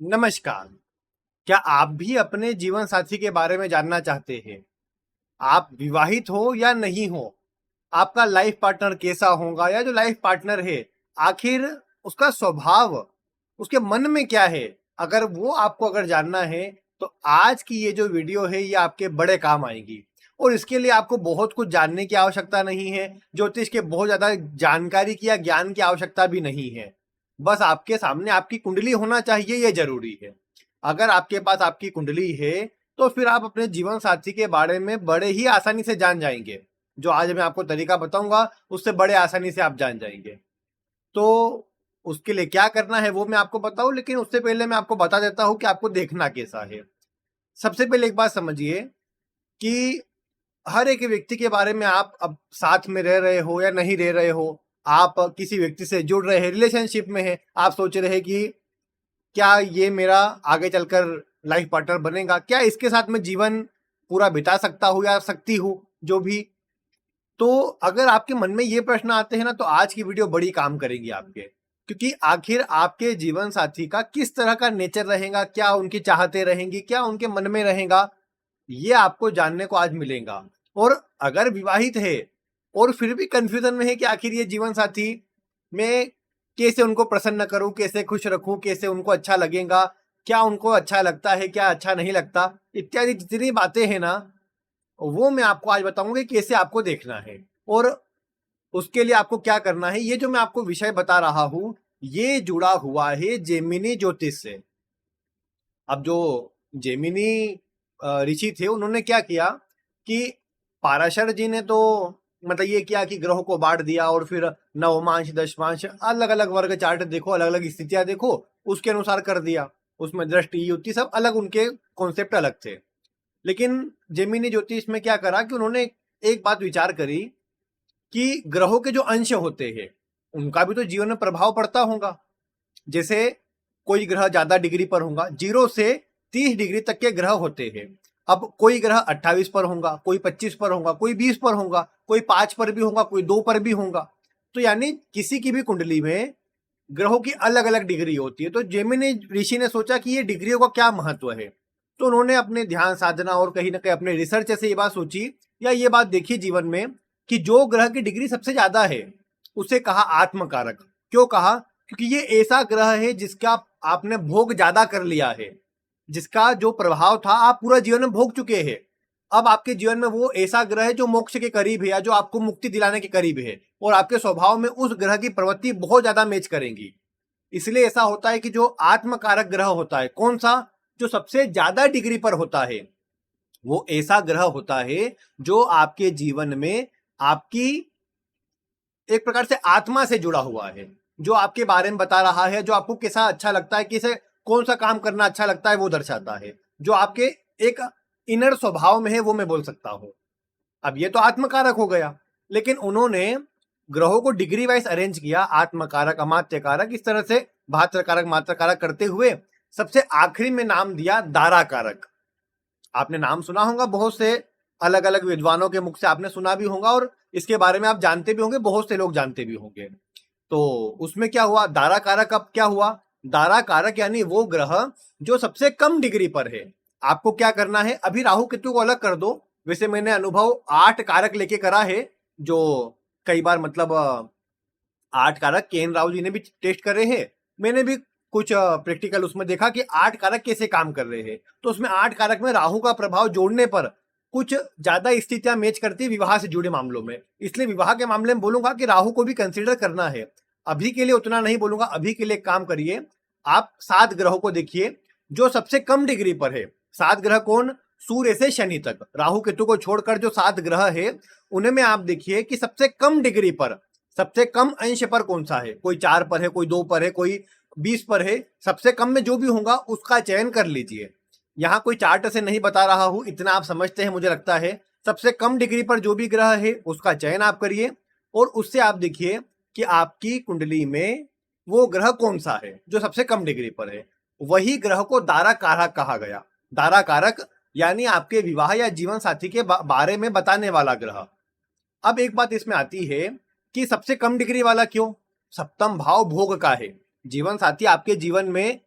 नमस्कार। क्या आप भी अपने जीवन साथी के बारे में जानना चाहते हैं? आप विवाहित हो या नहीं हो? आपका लाइफ पार्टनर कैसा होगा या जो लाइफ पार्टनर है, आखिर उसका स्वभाव, उसके मन में क्या है? अगर वो आपको जानना है, तो आज की ये जो वीडियो है, ये आपके बड़े काम आएगी। और इसके लिए आपको बहुत कुछ जानने की आवश्यकता नहीं है, ज्योतिष के बहुत ज़्यादा जानकारी की या ज्ञान की आवश्यकता भी नहीं है। बस आपके सामने आपकी कुंडली होना चाहिए, ये ज़रूरी है। अगर आपके पास आपकी कुंडली है, तो फिर आप अपने जीवन साथी के बारे में बड़े ही आसानी से जान जाएंगे। जो आज मैं आपको तरीका बताऊंगा, उससे बड़े आसानी से आप जान जाएंगे। तो उसके लिए क्या करना है वो मैं आपको बताऊं, लेकिन उससे पहले मैं आपको बता देता हूं कि आपको देखना कैसा है। सबसे पहले एक बात समझिए कि हर एक व्यक्ति के बारे में आप अब साथ में रह रहे हो या नहीं रह रहे हो, आप किसी व्यक्ति से जुड़ रहे हैं, रिलेशनशिप में है, आप सोच रहे हैं कि क्या ये मेरा आगे चलकर लाइफ पार्टनर बनेगा, क्या इसके साथ मैं जीवन पूरा बिता सकता हूँ या सकती हूँ, जो भी। तो अगर आपके मन में ये प्रश्न आते हैं ना, तो आज की वीडियो बड़ी काम करेगी आपके। क्योंकि आखिर आपके जीवन साथी का किस तरह का नेचर रहेगा, क्या उनकी चाहते रहेंगी, क्या उनके मन में रहेगा, ये आपको जानने को आज मिलेगा। और अगर विवाहित है और फिर भी कंफ्यूजन में है कि आखिर ये जीवन साथी मैं कैसे उनको प्रसन्न करूं, कैसे खुश रखूं, कैसे उनको अच्छा लगेगा, क्या उनको अच्छा लगता है, क्या अच्छा नहीं लगता, इत्यादि जितनी बातें हैं ना, वो मैं आपको आज बताऊंगा कि कैसे आपको देखना है। और उसके लिए आपको क्या करना है, ये जो मैं आपको विषय बता रहा हूं, ये जुड़ा हुआ है जेमिनी ज्योतिष से। अब जो जेमिनी ऋषि थे, उन्होंने क्या किया कि पाराशर जी ने तो मतलब ये किया कि ग्रहों को बांट दिया और फिर नवमांश दशमांश अलग अलग वर्ग चार्ट देखो, अलग अलग स्थितियां देखो, उसके अनुसार कर दिया। उसमें दृष्टि युक्ति सब अलग, उनके कॉन्सेप्ट अलग थे। लेकिन जेमिनी ज्योतिष में क्या करा कि उन्होंने एक बात विचार करी कि ग्रहों के जो अंश होते हैं, उनका भी तो जीवन में प्रभाव पड़ता होगा। जैसे कोई ग्रह ज्यादा डिग्री पर होगा, 0 से 30 डिग्री तक के ग्रह होते हैं। अब कोई ग्रह 28 पर होगा, कोई 25 पर होगा, कोई 20 पर होगा, कोई 5 पर भी होगा, कोई 2 पर भी होगा। तो यानी किसी की भी कुंडली में ग्रहों की अलग अलग डिग्री होती है। तो जेमिनी ऋषि ने सोचा कि ये डिग्रियों का क्या महत्व है। तो उन्होंने अपने ध्यान साधना और कहीं ना कहीं अपने रिसर्च से ये बात सोची या ये बात देखी जीवन में कि जो ग्रह की डिग्री सबसे ज्यादा है, उसे कहा आत्मकारक। क्यों कहा? क्योंकि ये ऐसा ग्रह है जिसका आपने भोग ज्यादा कर लिया है, जिसका जो प्रभाव था आप पूरा जीवन में भोग चुके हैं। अब आपके जीवन में वो ऐसा ग्रह है जो मोक्ष के करीब है या जो आपको मुक्ति दिलाने के करीब है, और आपके स्वभाव में उस ग्रह की प्रवृत्ति बहुत ज्यादा मैच करेंगी। इसलिए ऐसा होता है कि जो आत्मकारक ग्रह होता है, कौन सा, जो सबसे ज्यादा डिग्री पर होता है, वो ऐसा ग्रह होता है जो आपके जीवन में आपकी एक प्रकार से आत्मा से जुड़ा हुआ है, जो आपके बारे में बता रहा है, जो आपको कैसा अच्छा लगता है, किसे कौन सा काम करना अच्छा लगता है, वो दर्शाता है। जो आपके एक इनर स्वभाव में है, वो मैं बोल सकता हूं। अब ये तो आत्मकारक हो गया, लेकिन उन्होंने ग्रहों को डिग्री वाइज अरेंज किया, आत्मकारक, अमात्य कारक, इस तरह से भात्र कारक, मात्र कारक करते हुए सबसे आखिरी में नाम दिया दारा कारक। आपने नाम सुना होगा, बहुत से अलग अलग विद्वानों के मुख से आपने सुना भी होगा, और इसके बारे में आप जानते भी होंगे, बहुत से लोग जानते भी होंगे। तो उसमें क्या हुआ, दारा कारक। अब क्या हुआ, दारा कारक यानी वो ग्रह जो सबसे कम डिग्री पर है। आपको क्या करना है, अभी राहु केतु को अलग कर दो। वैसे मैंने अनुभव 8 कारक लेके करा है, जो कई बार मतलब 8 कारक के एन राव जी ने भी टेस्ट करे हैं। मैंने भी कुछ प्रैक्टिकल उसमें देखा कि 8 कारक कैसे काम कर रहे हैं। तो उसमें 8 कारक में राहु का प्रभाव जोड़ने पर कुछ ज्यादा स्थितियां मैच करती है विवाह से जुड़े मामलों में। इसलिए विवाह के मामले में बोलूंगा कि राहु को भी कंसिडर करना है। अभी के लिए उतना नहीं बोलूंगा। अभी के लिए एक काम करिए, आप 7 ग्रहों को देखिए जो सबसे कम डिग्री पर है। 7 ग्रह कौन? सूर्य से शनि तक, राहु केतु को छोड़कर जो 7 ग्रह है, उन्हें में आप देखिए कि सबसे कम डिग्री पर, सबसे कम अंश पर कौन सा है। कोई 4 पर है, कोई 2 पर है, कोई 20 पर है। सबसे कम में जो भी होगा उसका चयन कर लीजिए। यहाँ कोई चार्ट से नहीं बता रहा हूं, इतना आप समझते हैं मुझे लगता है। सबसे कम डिग्री पर जो भी ग्रह है उसका चयन आप करिए, और उससे आप देखिए कि आपकी कुंडली में वो ग्रह कौन सा है जो सबसे कम डिग्री पर है। वही ग्रह को दारा कारक कहा गया। दारा कारक यानी आपके विवाह या जीवन साथी के बारे में बताने वाला ग्रह। अब एक बात इसमें आती है कि सबसे कम डिग्री वाला क्यों? सप्तम भाव भोग का है। जीवन साथी आपके जीवन में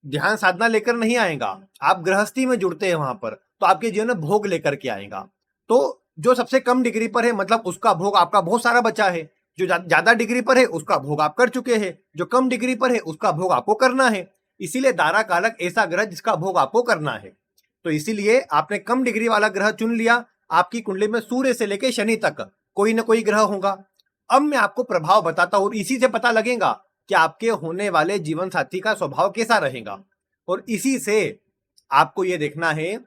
ध्यान साधना लेकर नहीं आएगा, आप गृहस्थी में जुड़ते हैं वहां पर, तो आपके जीवन में भोग लेकर के आएगा। तो जो सबसे कम डिग्री पर है, मतलब उसका भोग आपका बहुत सारा बचा है। जो ज्यादा डिग्री पर है उसका भोग आप कर चुके हैं, जो कम डिग्री पर है उसका भोग आपको करना है। इसीलिए दारा कारक ऐसा ग्रह जिसका भोग आपको करना है। तो इसीलिए आपने कम डिग्री वाला ग्रह चुन लिया। आपकी कुंडली में सूर्य से लेकर शनि तक कोई ना कोई ग्रह होगा। अब मैं आपको प्रभाव बताता हूं, इसी से पता लगेगा कि आपके होने वाले जीवन साथी का स्वभाव कैसा रहेगा। और इसी से आपको यह देखना है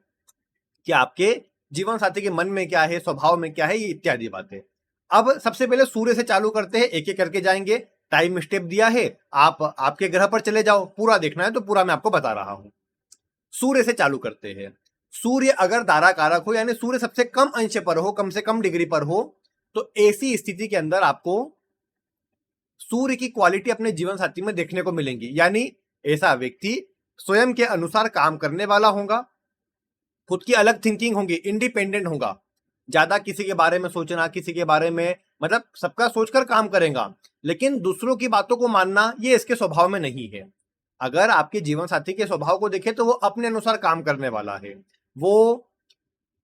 कि आपके जीवन साथी के मन में क्या है, स्वभाव में क्या है, ये इत्यादि बातें। अब सबसे पहले सूर्य से चालू करते हैं, एक एक करके जाएंगे। टाइम स्टेप दिया है, आप आपके ग्रह पर चले जाओ, पूरा देखना है तो पूरा मैं आपको बता रहा हूं। सूर्य से चालू करते हैं। सूर्य अगर दारा कारक हो, यानी सूर्य सबसे कम अंश पर हो, कम से कम डिग्री पर हो, तो ऐसी स्थिति के अंदर आपको सूर्य की क्वालिटी अपने जीवन साथी में देखने को मिलेंगी। यानी ऐसा व्यक्ति स्वयं के अनुसार काम करने वाला होगा, खुद की अलग थिंकिंग होगी, इंडिपेंडेंट होगा, ज्यादा किसी के बारे में सोचना, किसी के बारे में मतलब सबका सोचकर काम करेगा, लेकिन दूसरों की बातों को मानना ये इसके स्वभाव में नहीं है। अगर आपके जीवन साथी के स्वभाव को देखें तो वो अपने अनुसार काम करने वाला है। वो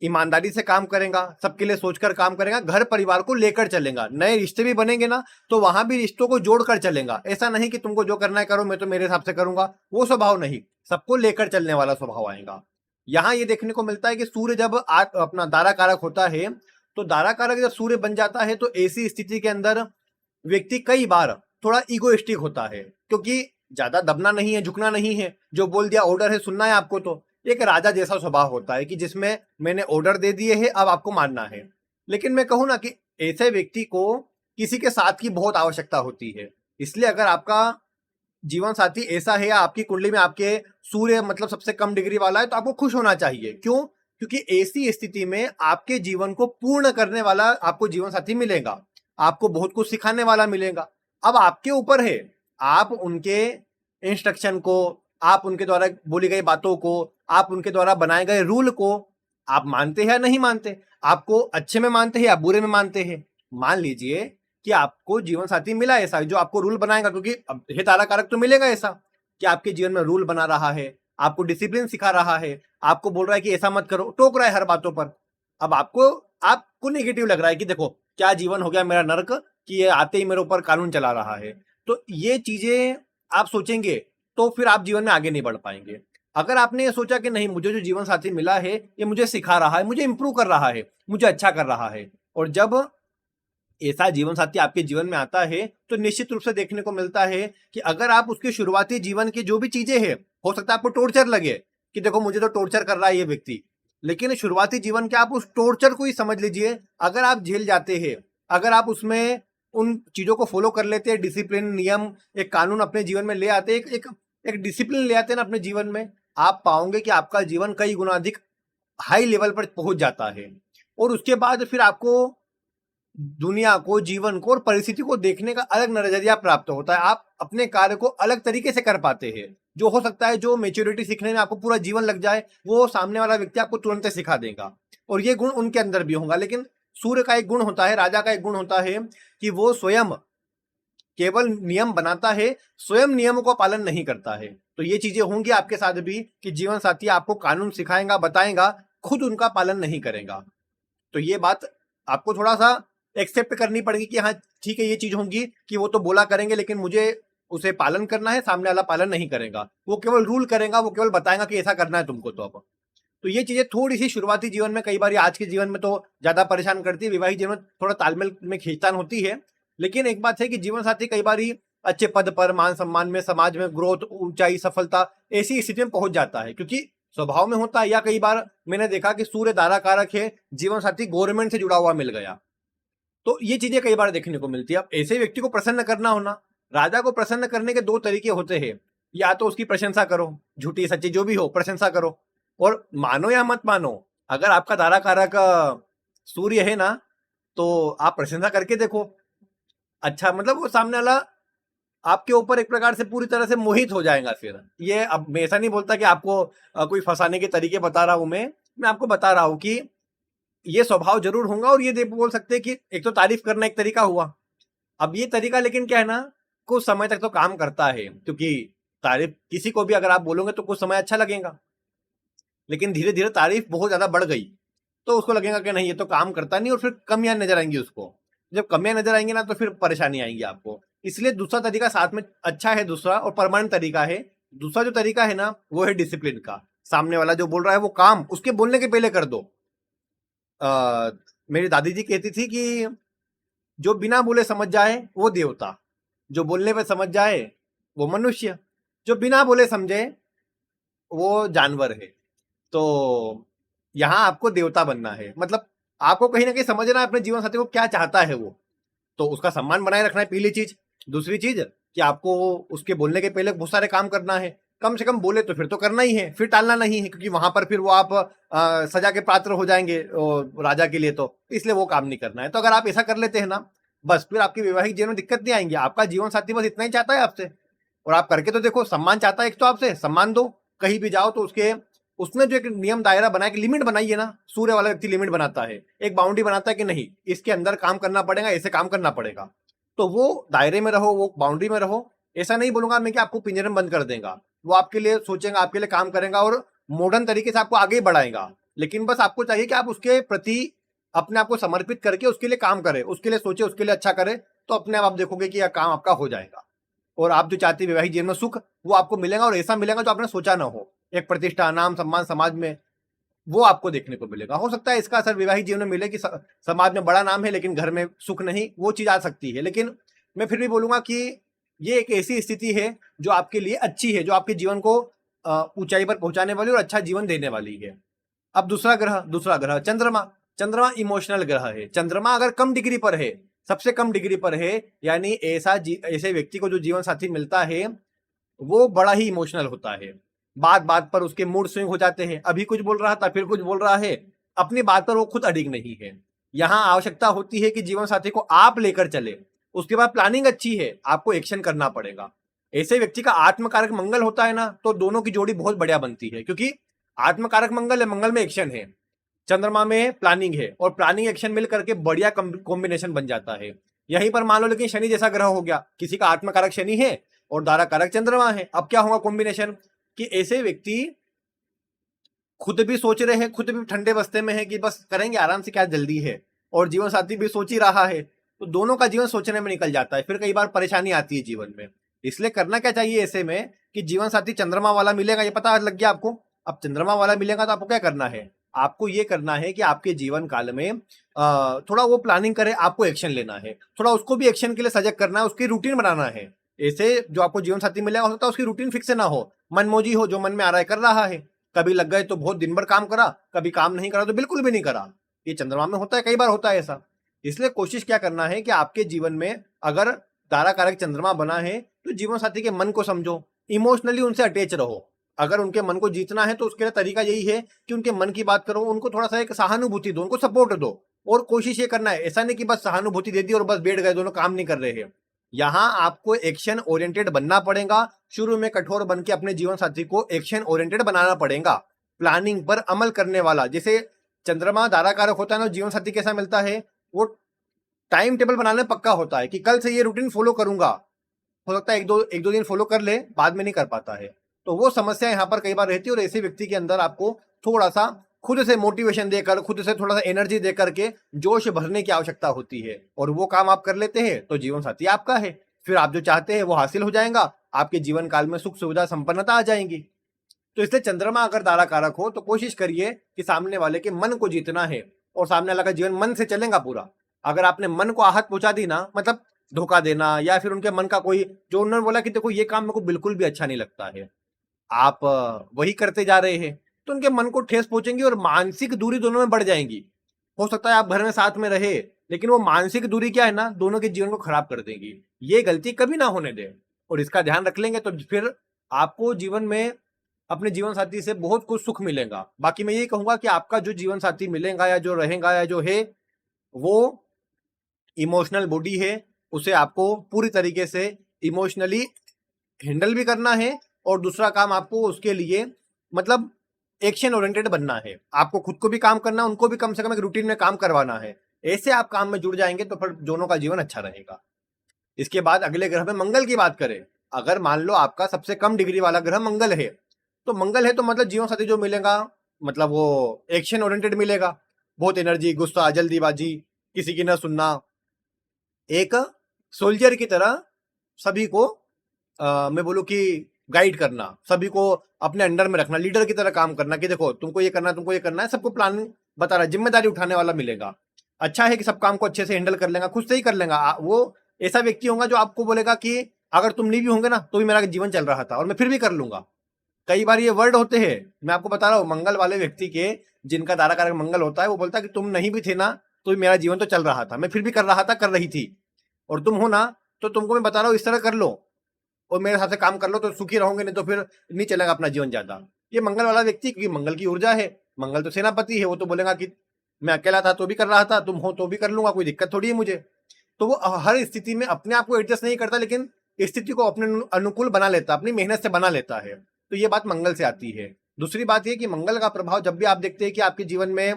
ईमानदारी से काम करेगा, सबके लिए सोचकर काम करेगा, घर परिवार को लेकर चलेगा। नए रिश्ते भी बनेंगे ना, तो वहां भी रिश्तों को जोड़कर चलेगा। ऐसा नहीं कि तुमको जो करना है करो, मैं तो मेरे हिसाब से करूंगा, वो स्वभाव नहीं। सबको लेकर चलने वाला स्वभाव आएगा। यहां ये देखने को मिलता है कि सूर्य जब अपना दारा कारक होता है, तो दारा कारक जब सूर्य बन जाता है तो ऐसी स्थिति के अंदर व्यक्ति कई बार थोड़ा इगोइस्टिक होता है, क्योंकि ज्यादा दबना नहीं है, झुकना नहीं है, जो बोल दिया ऑर्डर है सुनना है आपको। तो एक राजा जैसा स्वभाव होता है कि जिसमें मैंने ऑर्डर दे दिए हैं, अब आपको मानना है। लेकिन मैं कहूं ना कि ऐसे व्यक्ति को किसी के साथ की बहुत आवश्यकता होती है। इसलिए अगर आपका जीवन साथी ऐसा है या आपकी कुंडली में आपके सूर्य मतलब सबसे कम डिग्री वाला है, तो आपको खुश होना चाहिए। क्यों? क्योंकि ऐसी स्थिति में आपके जीवन को पूर्ण करने वाला आपको जीवन साथी मिलेगा, आपको बहुत कुछ सिखाने वाला मिलेगा। अब आपके ऊपर है, आप उनके इंस्ट्रक्शन को, आप उनके द्वारा बोली गई बातों को, आप उनके द्वारा बनाए गए रूल को आप मानते हैं या नहीं मानते। आपको अच्छे में मानते हैं या बुरे में मानते हैं। मान लीजिए कि आपको जीवन साथी मिला ऐसा जो आपको रूल बनाएगा, क्योंकि अब हे तारा कारक तो मिलेगा ऐसा कि आपके जीवन में रूल बना रहा है, आपको डिसिप्लिन सिखा रहा है, आपको बोल रहा है कि ऐसा मत करो, टोक रहा है हर बातों पर। अब आपको नेगेटिव लग रहा है कि देखो क्या जीवन हो गया मेरा नरक, कि ये आते ही मेरे ऊपर कानून चला रहा है। तो ये चीजें आप सोचेंगे तो फिर आप जीवन में आगे नहीं बढ़ पाएंगे। अगर आपने ये सोचा कि नहीं, मुझे जो जीवन साथी मिला है ये मुझे सिखा रहा है, मुझे इंप्रूव कर रहा है, मुझे अच्छा कर रहा है, और जब ऐसा जीवन साथी आपके जीवन में आता है तो निश्चित रूप से देखने को मिलता है कि अगर आप उसके शुरुआती जीवन की जो भी चीजें हैं, हो सकता है आपको टॉर्चर लगे कि देखो मुझे तो टॉर्चर कर रहा है ये व्यक्ति, लेकिन शुरुआती जीवन के आप उस टॉर्चर को ही समझ लीजिए। अगर आप झेल जाते हैं, अगर आप उसमें उन चीजों को फॉलो कर लेते हैं, डिसिप्लिन, नियम, एक कानून अपने जीवन में ले आते, एक डिसिप्लिन ले आते हैं ना अपने जीवन में, आप पाओगे कि आपका जीवन कई गुना अधिक हाई लेवल पर पहुंच जाता है। और उसके बाद फिर आपको दुनिया को, जीवन को और परिस्थिति को देखने का अलग नजरिया प्राप्त होता है। आप अपने कार्य को अलग तरीके से कर पाते हैं। जो हो सकता है जो मेच्योरिटी सीखने में आपको पूरा जीवन लग जाए, वो सामने वाला व्यक्ति आपको तुरंत सिखा देगा, और ये गुण उनके अंदर भी होगा। लेकिन सूर्य का एक गुण होता है, राजा का एक गुण होता है कि वो स्वयं केवल नियम बनाता है, स्वयं नियमों का पालन नहीं करता है। तो ये चीजें होंगी आपके साथ भी कि जीवन साथी आपको कानून सिखाएगा, बताएगा, खुद उनका पालन नहीं करेगा। तो ये बात आपको थोड़ा सा एक्सेप्ट करनी पड़ेगी कि हाँ ठीक है, ये चीज होंगी कि वो तो बोला करेंगे लेकिन मुझे उसे पालन करना है, सामने वाला पालन नहीं करेगा, वो केवल रूल करेगा, वो केवल बताएगा कि ऐसा करना है तुमको। तो ये चीजें थोड़ी सी शुरुआती जीवन में, कई बार आज के जीवन में तो ज्यादा परेशान करती है, वैवाहिक जीवन में थोड़ा तालमेल में खींचतान होती है। लेकिन एक बात है कि जीवन साथी कई बार अच्छे पद पर, मान सम्मान में, समाज में ग्रोथ, ऊंचाई, सफलता, ऐसी स्थिति में पहुंच जाता है क्योंकि स्वभाव में होता है। या कई बार मैंने देखा कि सूर्य दारा कारक है, जीवन साथी गवर्नमेंट से जुड़ा हुआ मिल गया, तो ये चीजें कई बार देखने को मिलती है। अब ऐसे व्यक्ति को प्रसन्न करना होना, राजा को प्रसन्न करने के दो तरीके होते हैं। या तो उसकी प्रशंसा करो, झूठी सच्ची जो भी हो प्रशंसा करो, और मानो या मत मानो, अगर आपका दारा कारक सूर्य है ना, तो आप प्रशंसा करके देखो। अच्छा, मतलब वो सामने वाला आपके ऊपर एक प्रकार से पूरी तरह से मोहित हो जाएगा। फिर ये, अब मैं ऐसा नहीं बोलता कि आपको कोई फंसाने के तरीके बता रहा हूं, मैं आपको बता रहा हूं कि ये स्वभाव जरूर होगा। और ये बोल सकते हैं कि एक तो तारीफ करना एक तरीका हुआ। अब ये तरीका लेकिन क्या है ना, कुछ समय तक तो काम करता है, क्योंकि तारीफ किसी को भी अगर आप बोलोगे तो कुछ समय अच्छा लगेगा, लेकिन धीरे धीरे तारीफ बहुत ज्यादा बढ़ गई तो उसको लगेगा कि नहीं ये तो काम करता नहीं, और फिर कमियां नजर आएंगी उसको। जब कमियां नजर आएंगी ना तो फिर परेशानी आएंगी आपको। इसलिए दूसरा तरीका साथ में अच्छा है, दूसरा और परमानेंट तरीका है। दूसरा जो तरीका है ना वो है डिसिप्लिन का। सामने वाला जो बोल रहा है वो काम उसके बोलने के पहले कर दो। मेरी दादी जी कहती थी कि जो बिना बोले समझ जाए वो देवता, जो बोलने पे समझ जाए वो मनुष्य, जो बिना बोले समझे वो जानवर है। तो यहाँ आपको देवता बनना है, मतलब आपको कहीं ना कहीं समझना है अपने जीवन साथी को क्या चाहता है वो, तो उसका सम्मान बनाए रखना है, पहली चीज। दूसरी चीज कि आपको उसके बोलने के पहले बहुत सारे काम करना है। कम से कम बोले तो फिर तो करना ही है, फिर टालना नहीं है, क्योंकि वहां पर फिर वो आप सजा के पात्र हो जाएंगे राजा के लिए, तो इसलिए वो काम नहीं करना है। तो अगर आप ऐसा कर लेते हैं ना, बस फिर आपके वैवाहिक जीवन में दिक्कत नहीं आएंगी। आपका जीवन साथी बस इतना ही चाहता है आपसे, और आप करके तो देखो। सम्मान चाहता है एक तो आपसे, सम्मान दो। कहीं भी जाओ तो उसके उसने जो एक नियम दायरा बनाया कि लिमिट बनाई है ना, सूर्य वाला व्यक्ति लिमिट बनाता है, एक बाउंड्री बनाता है कि नहीं इसके अंदर काम करना पड़ेगा, ऐसे काम करना पड़ेगा। तो वो दायरे में रहो, वो बाउंड्री में रहो। ऐसा नहीं बोलूंगा मैं कि आपको पिंजरे में बंद कर देगा, वो आपके लिए सोचेगा, आपके लिए काम करेगा और मॉडर्न तरीके से आपको आगे बढ़ाएगा। लेकिन बस आपको चाहिए कि आप उसके प्रति अपने आप को समर्पित करके उसके लिए काम करें, उसके लिए सोचे, उसके लिए अच्छा करें, तो अपने आप देखोगे कि यह काम आपका हो जाएगा। और आप जो चाहते हैं वैवाहिक जीवन में सुख, वो आपको मिलेगा, और ऐसा मिलेगा जो आपने सोचा ना हो। एक प्रतिष्ठा, नाम, सम्मान समाज में, वो आपको देखने को मिलेगा। हो सकता है इसका असर वैवाहिक जीवन में मिले कि समाज में बड़ा नाम है लेकिन घर में सुख नहीं, वो चीज आ सकती है। लेकिन मैं फिर भी बोलूंगा कि ये एक ऐसी स्थिति है जो आपके लिए अच्छी है, जो आपके जीवन को ऊंचाई पर पहुंचाने वाली और अच्छा जीवन देने वाली है। अब दूसरा ग्रह चंद्रमा। चंद्रमा इमोशनल ग्रह है। चंद्रमा अगर कम डिग्री पर है, सबसे कम डिग्री पर है, यानी ऐसे व्यक्ति को जो जीवन साथी मिलता है वो बड़ा ही इमोशनल होता है। बात बात पर उसके मूड स्विंग हो जाते हैं, अभी कुछ बोल रहा था फिर कुछ बोल रहा है, अपनी बात पर वो खुद अडिग नहीं है। यहाँ आवश्यकता होती है कि जीवन साथी को आप लेकर चले। उसके बाद प्लानिंग अच्छी है, आपको एक्शन करना पड़ेगा। ऐसे व्यक्ति का आत्मकारक मंगल होता है ना, तो दोनों की जोड़ी बहुत बढ़िया बनती है, क्योंकि आत्मकारक मंगल है, मंगल में एक्शन है, चंद्रमा में प्लानिंग है, और प्लानिंग एक्शन मिल करके बढ़िया कॉम्बिनेशन बन जाता है। यहीं पर मान लो लेकिन शनि जैसा ग्रह हो गया, किसी का आत्मकारक शनि है और दारा कारक चंद्रमा है, अब क्या होगा कॉम्बिनेशन कि ऐसे व्यक्ति खुद भी सोच रहे हैं, खुद भी ठंडे बस्ते में है कि बस करेंगे आराम से, क्या जल्दी है, और जीवन साथी भी सोच ही रहा है, तो दोनों का जीवन सोचने में निकल जाता है, फिर कई बार परेशानी आती है जीवन में। इसलिए करना क्या चाहिए ऐसे में कि जीवन साथी चंद्रमा वाला मिलेगा, ये पता लग गया आपको। अब चंद्रमा वाला मिलेगा तो आपको क्या करना है, आपको ये करना है कि आपके जीवन काल में थोड़ा वो प्लानिंग करे, आपको एक्शन लेना है, थोड़ा उसको भी एक्शन के लिए सजग करना है, उसकी रूटीन बनाना है। ऐसे जो आपको जीवन साथी मिलेगा हो सकता है उसकी रूटीन फिक्स ना हो, मनमोजी हो, जो मन में आ रहा है कर रहा है। कभी लग गए तो बहुत दिन भर काम करा, कभी काम नहीं करा तो बिल्कुल भी नहीं करा। ये चंद्रमा में होता है, कई बार होता है ऐसा। इसलिए कोशिश क्या करना है कि आपके जीवन में अगर तारा कारक चंद्रमा बना है तो जीवन साथी के मन को समझो, इमोशनली उनसे अटैच रहो। अगर उनके मन को जीतना है तो उसके लिए तरीका यही है कि उनके मन की बात करो, उनको थोड़ा सा एक सहानुभूति दो, उनको सपोर्ट दो। और कोशिश ये करना है, ऐसा नहीं कि बस सहानुभूति दे दी और बस बैठ गए, दोनों काम नहीं कर रहे हैं। यहाँ आपको एक्शन ओरिएंटेड बनना पड़ेगा। शुरू में कठोर बन के अपने जीवन साथी को एक्शन ओरिएंटेड बनाना पड़ेगा, प्लानिंग पर अमल करने वाला। जैसे चंद्रमा दारा कारक होता है ना, जीवन साथी कैसा मिलता है, वो टाइम टेबल बनाने पक्का होता है कि कल से ये रूटीन फॉलो करूंगा। हो सकता है एक दो दिन फॉलो कर ले, बाद में नहीं कर पाता है, तो वो समस्या यहाँ पर कई बार रहती है। और ऐसे व्यक्ति के अंदर आपको थोड़ा सा खुद से मोटिवेशन देकर, खुद से थोड़ा सा एनर्जी देकर के जोश भरने की आवश्यकता होती है, और वो काम आप कर लेते हैं तो जीवन साथी आपका है। फिर आप जो चाहते हैं वो हासिल हो जाएगा, आपके जीवन काल में सुख सुविधा संपन्नता आ जाएंगी। तो इसलिए चंद्रमा अगर दारा कारक हो तो कोशिश करिए कि सामने वाले के मन को जीतना है, और सामने वाला का जीवन मन से चलेगा पूरा। अगर आपने मन को आहत पहुंचा दी ना, मतलब धोखा देना, या फिर उनके मन का कोई, जो उन्होंने बोला कि देखो ये काम मेरे को बिल्कुल भी अच्छा नहीं लगता है, आप वही करते जा रहे हैं, तो उनके मन को ठेस पहुंचेंगी और मानसिक दूरी दोनों में बढ़ जाएंगी। हो सकता है आप घर में साथ में रहे, लेकिन वो मानसिक दूरी क्या है ना, दोनों के जीवन को खराब कर देगी। ये गलती कभी ना होने दे, और इसका ध्यान रख लेंगे तो फिर आपको जीवन में अपने जीवन साथी से बहुत कुछ सुख मिलेगा। बाकी मैं यही कहूंगा कि आपका जो जीवन साथी मिलेगा या जो रहेगा या जो है, वो इमोशनल बॉडी है, उसे आपको पूरी तरीके से इमोशनली हैंडल भी करना है, और दूसरा काम आपको उसके लिए मतलब एक्शन ओरिएंटेड बनना है। आपको खुद को भी काम करना है, उनको भी कम से कम एक रूटीन में काम करवाना है। ऐसे आप काम में जुड़ जाएंगे तो फिर दोनों का जीवन अच्छा रहेगा। इसके बाद अगले ग्रह में मंगल की बात करें अगर मान लो आपका सबसे कम डिग्री वाला ग्रह मंगल है, तो मंगल है तो मतलब जीवन साथी जो मिलेगा मतलब वो एक्शन ओरिएंटेड मिलेगा, बहुत एनर्जी, गुस्सा, जल्दीबाजी, किसी की न सुनना, एक सोल्जर की तरह सभी को मैं बोलूँ कि गाइड करना, सभी को अपने अंडर में रखना, लीडर की तरह काम करना कि देखो तुमको ये करना है, तुमको ये करना है, सबको प्लान बता रहा है, जिम्मेदारी उठाने वाला मिलेगा। अच्छा है कि सब काम को अच्छे से हैंडल कर लेगा, खुद से ही कर लेगा। वो ऐसा व्यक्ति होगा जो आपको बोलेगा कि अगर तुम नहीं भी होंगे ना तो भी मेरा जीवन चल रहा था और मैं फिर भी कर लूंगा। कई बार ये वर्ड होते हैं, मैं आपको बता रहा हूँ, मंगल वाले व्यक्ति के, जिनका दारा कारक मंगल होता है, वो बोलता है कि तुम नहीं भी थे ना तो भी मेरा जीवन तो चल रहा था, मैं फिर भी कर रहा था, कर रही थी, और तुम हो ना तो तुमको मैं बता रहा हूँ इस तरह कर लो और मेरे साथ से काम कर लो तो सुखी रहोगे, नहीं तो फिर नहीं चलेगा अपना जीवन ज्यादा। ये मंगल वाला व्यक्ति, क्योंकि मंगल की ऊर्जा है, मंगल तो सेनापति है, वो तो बोलेगा कि मैं अकेला था तो भी कर रहा था, तुम हो तो भी कर लूंगा, कोई दिक्कत थोड़ी है मुझे। तो वो हर स्थिति में अपने आप को एडजस्ट नहीं करता, लेकिन स्थिति को अपने अनुकूल बना लेता, अपनी मेहनत से बना लेता है। तो ये बात मंगल से आती है। दूसरी बात ये कि मंगल का प्रभाव जब भी आप देखते हैं कि आपके जीवन में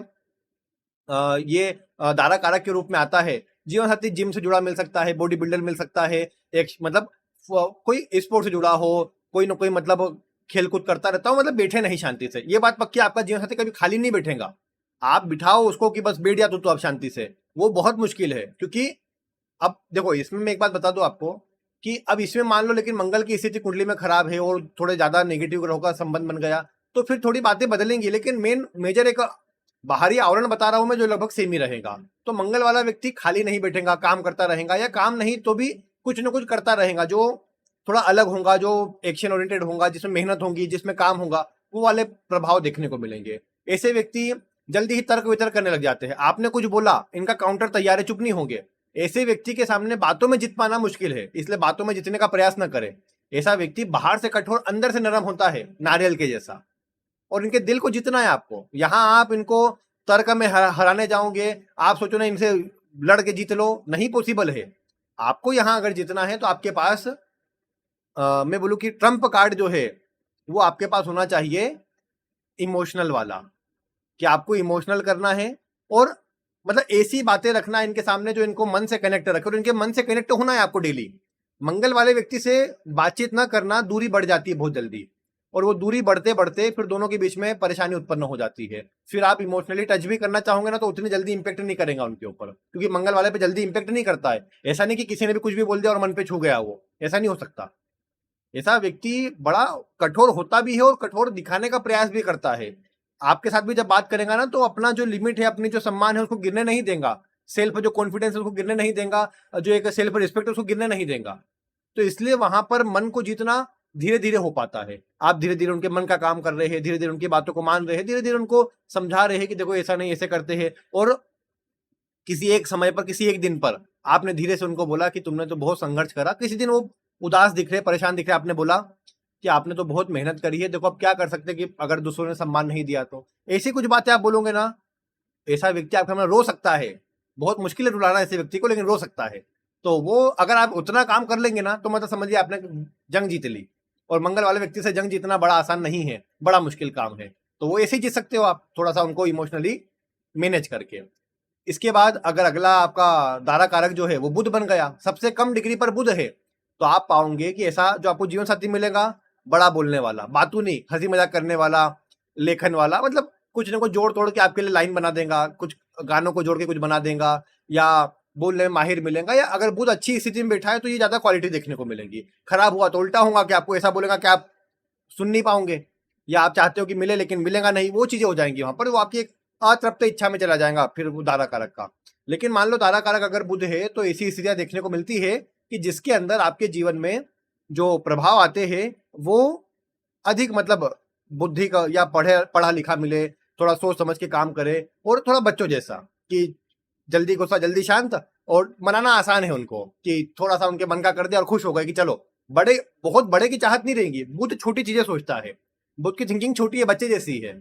ये दारा कारक के रूप में आता है, जीवन साथी जिम से जुड़ा मिल सकता है, बॉडी बिल्डर मिल सकता है, एक मतलब कोई स्पोर्ट से जुड़ा हो, कोई ना कोई मतलब खेल कूद करता रहता हो, मतलब बैठे नहीं शांति से। ये बात पक्की, आपका जीवन साथी कभी खाली नहीं बैठेगा। आप बिठाओ उसको कि बस बैठ जा तो आप शांति से, वो बहुत मुश्किल है। क्योंकि अब देखो इसमें मैं एक बात बता दूं आपको कि अब इसमें मान लो लेकिन मंगल की स्थिति कुंडली में खराब है और थोड़े ज्यादा नेगेटिव ग्रहों का संबंध बन गया तो फिर थोड़ी बातें बदलेंगी, लेकिन मेजर एक बाहरी आवरण बता रहा हूं मैं जो लगभग सेम ही रहेगा। तो मंगल वाला व्यक्ति खाली नहीं बैठेगा, काम करता रहेगा, या काम नहीं तो भी कुछ ना कुछ करता रहेगा जो थोड़ा अलग होगा, जो एक्शन ओरिएंटेड होगा, जिसमें मेहनत होगी, जिसमें काम होगा, वो वाले प्रभाव देखने को मिलेंगे। ऐसे व्यक्ति जल्दी ही तर्क वितर्क करने लग जाते हैं, आपने कुछ बोला इनका काउंटर तैयार है, चुप नहीं होंगे। ऐसे व्यक्ति के सामने बातों में जीत पाना मुश्किल है, इसलिए बातों में जीतने का प्रयास न करें। ऐसा व्यक्ति बाहर से कठोर अंदर से नरम होता है, नारियल के जैसा, और इनके दिल को जीतना है आपको। यहां आप इनको तर्क में हराने जाओगे, आप सोचो ना इनसे लड़ के जीत लो, नहीं पॉसिबल है। आपको यहां अगर जीतना है तो आपके पास मैं बोलूं कि ट्रम्प कार्ड जो है वो आपके पास होना चाहिए, इमोशनल वाला, कि आपको इमोशनल करना है और मतलब ऐसी बातें रखना इनके सामने जो इनको मन से कनेक्ट रखे, और इनके मन से कनेक्ट होना है आपको डेली। मंगल वाले व्यक्ति से बातचीत ना करना, दूरी बढ़ जाती है बहुत जल्दी, और वो दूरी बढ़ते बढ़ते फिर दोनों के बीच में परेशानी उत्पन्न हो जाती है। फिर आप इमोशनली टच भी करना चाहोगे ना तो उतनी जल्दी इंपैक्ट नहीं करेगा उनके ऊपर, क्योंकि मंगल वाले पे जल्दी इंपैक्ट नहीं करता है। ऐसा नहीं कि किसी ने भी कुछ भी बोल दिया और मन पे छू गया, वो ऐसा नहीं हो सकता। ऐसा व्यक्ति बड़ा कठोर होता भी है और कठोर दिखाने का प्रयास भी करता है। आपके साथ भी जब बात करेगा ना तो अपना जो लिमिट है, अपनी जो सम्मान है उसको गिरने नहीं देगा, सेल्फ जो कॉन्फिडेंस है उसको गिरने नहीं देगा, जो एक सेल्फ रिस्पेक्ट है उसको गिरने नहीं देगा। तो इसलिए वहां पर मन को जीतना धीरे धीरे हो पाता है। आप धीरे धीरे उनके मन का काम कर रहे हैं, धीरे धीरे उनकी बातों को मान रहे हैं, धीरे धीरे उनको समझा रहे हैं कि देखो ऐसा नहीं, ऐसे करते हैं। और किसी एक समय पर, किसी एक दिन पर आपने धीरे से उनको बोला कि तुमने तो बहुत संघर्ष करा, किसी दिन वो उदास दिख रहे, परेशान दिख रहे, आपने बोला कि आपने तो बहुत मेहनत करी है, देखो अब क्या कर सकते हैं कि अगर दूसरों ने सम्मान नहीं दिया तो। ऐसी कुछ बातें आप बोलोगे ना, ऐसा व्यक्ति आपके सामने रो सकता है। बहुत मुश्किल है रुलाना ऐसे व्यक्ति को, लेकिन रो सकता है। तो वो अगर आप उतना काम कर लेंगे ना तो मतलब समझिए आपने जंग जीत ली। और मंगल वाले व्यक्ति से जंग जीतना बड़ा आसान नहीं है, बड़ा मुश्किल काम है। तो वो ऐसे ही जीत सकते हो आप, थोड़ा सा उनको इमोशनली मैनेज करके। इसके बाद अगर अगला आपका दारा कारक जो है वो बुध बन गया, सबसे कम डिग्री पर बुध है, तो आप पाओगे कि ऐसा जो आपको जीवन साथी मिलेगा, बड़ा बोलने वाला, बातू नहीं, हंसी मजाक करने वाला, लेखन वाला, मतलब कुछ ना कुछ जोड़ तोड़ के आपके लिए लाइन बना देगा, कुछ गानों को जोड़ के कुछ बना देगा, या बोलने में माहिर मिलेगा। या अगर बुध अच्छी स्थिति में बैठा है तो ये ज्यादा क्वालिटी देखने को मिलेगी। खराब हुआ तो उल्टा होगा कि आपको ऐसा बोलेगा कि आप सुन नहीं पाओगे, या आप चाहते हो कि मिले लेकिन मिलेगा नहीं, वो चीजें हो जाएंगी वहां पर। वो आपकी एक अतृप्त इच्छा में चला जाएगा फिर वो दारा कारक का। लेकिन मान लो दारा कारक अगर बुध है तो ऐसी स्थितियां देखने को मिलती है कि जिसके अंदर आपके जीवन में जो प्रभाव आते हैं वो अधिक मतलब बुद्धि का, या पढ़ा लिखा मिले, थोड़ा सोच समझ के काम करे, और थोड़ा बच्चों जैसा कि जल्दी गुस्सा जल्दी शांत, और मनाना आसान है उनको कि थोड़ा सा उनके मन का कर दिया और खुश हो गए कि चलो। बड़े, बहुत बड़े की चाहत नहीं रहेगी, बुध छोटी चीजें सोचता है, बुध की थिंकिंग छोटी है, बच्चे जैसी है,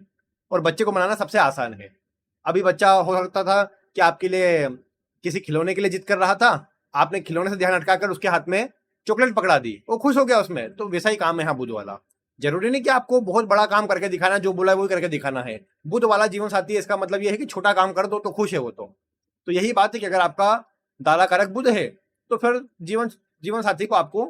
और बच्चे को मनाना सबसे आसान है। अभी बच्चा हो सकता था कि आपके लिए किसी खिलौने के लिए जिद कर रहा था, आपने खिलौने से ध्यान हटकाकर उसके हाथ में चॉकलेट पकड़ा दी, वो खुश हो गया उसमें। तो वैसा ही काम है यहाँ बुध वाला। जरूरी नहीं कि आपको बहुत बड़ा काम करके दिखाना, जो बोला है वही करके दिखाना है। बुध वाला जीवन साथी है, इसका मतलब यह है कि छोटा काम कर दो तो खुश है वो। तो यही बात है कि अगर आपका दारा कारक बुध है तो फिर जीवन साथी को आपको